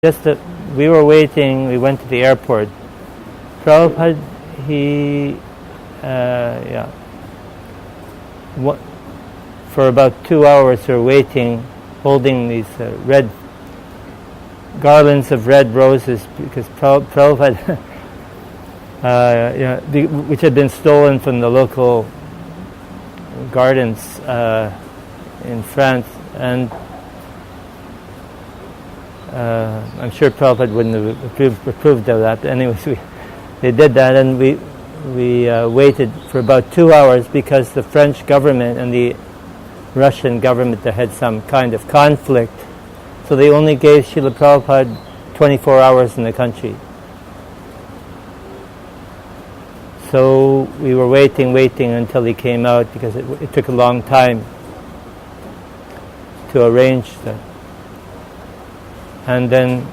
Just that we were waiting, we went to the airport. Prabhupada, he, for about 2 hours we were waiting, holding these red garlands of red roses, because Prabhupada, which had been stolen from the local gardens in France, and I'm sure Prabhupada wouldn't have approved of that. But anyways, they did that, and we waited for about 2 hours because the French government and the Russian government had some kind of conflict. So they only gave Srila Prabhupada 24 hours in the country. So we were waiting until he came out, because it took a long time to arrange that. And then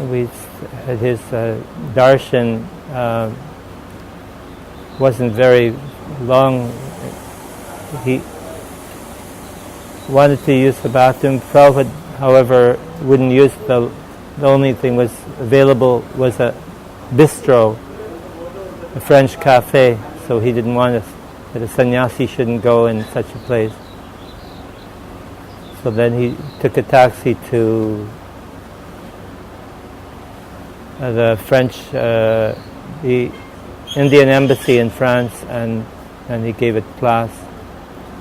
we had his darshan wasn't very long. He wanted to use the bathroom. Prabhupada, however, wouldn't use the only thing was available was a bistro, a French cafe, so he didn't want us, that a sannyasi shouldn't go in such a place. So then he took a taxi to the French, the Indian embassy in France, and he gave a class,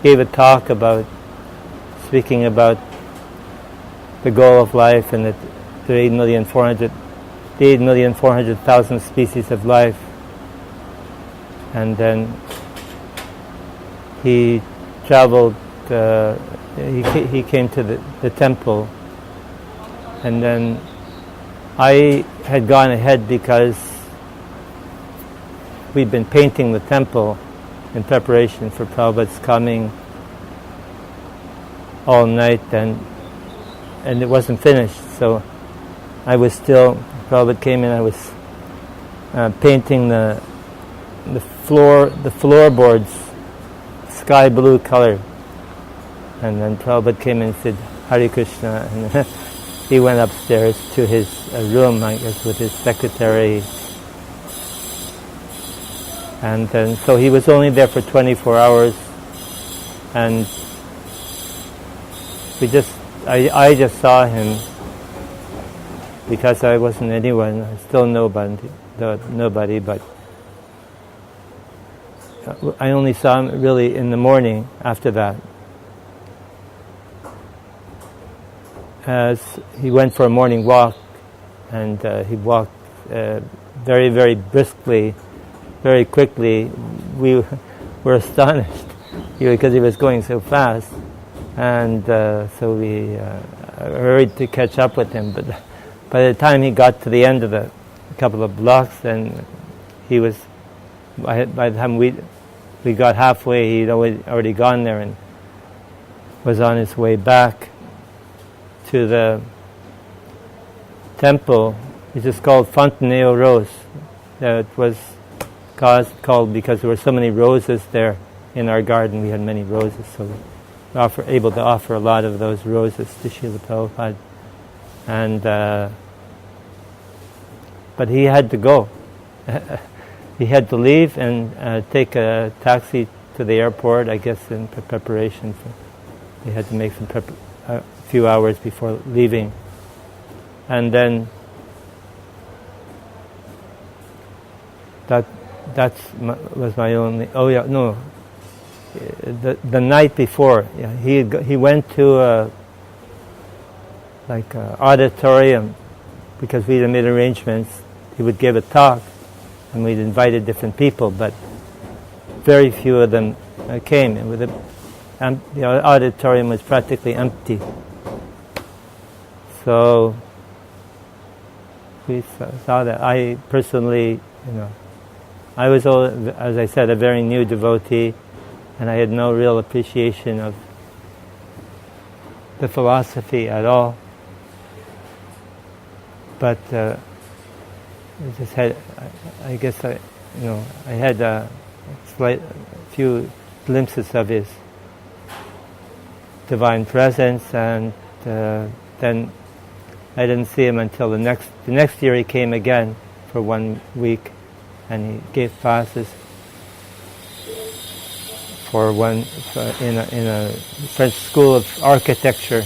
gave a talk about, speaking about the goal of life and the 8,400,000 species of life. And then he traveled, he came to the temple, and then I had gone ahead because we'd been painting the temple in preparation for Prabhupada's coming all night, and it wasn't finished. So I was still, Prabhupada came in, I was painting the floorboards sky blue color, and then Prabhupada came in and said Hare Krishna, and he went upstairs to his room, I guess, with his secretary, and then so he was only there for 24 hours, and I just saw him because I wasn't anyone, I still nobody, but I only saw him really in the morning after that, as he went for a morning walk, and he walked very, very briskly, very quickly. We were astonished because he was going so fast, and so we hurried to catch up with him. But by the time he got to the end of a couple of blocks, then he was, by the time we got halfway, he'd already gone there and was on his way back to the temple, which is called Fontenay Rose. It was called because there were so many roses there in our garden. We had many roses, so we were able to offer a lot of those roses to Srila Prabhupada. And but he had to go. He had to leave and take a taxi to the airport, I guess, in preparation for. He had to make some a few hours before leaving, and then was my only. Oh yeah, no. The night before, yeah, he went to a auditorium because we had made arrangements. He would give a talk, and we'd invited different people, but very few of them came. And the auditorium was practically empty. So we saw that. I personally, I was, as I said, a very new devotee, and I had no real appreciation of the philosophy at all. But I just had, I guess I had a few glimpses of his divine presence, and then I didn't see him until the next year. He came again for 1 week, and he gave classes in a French school of architecture.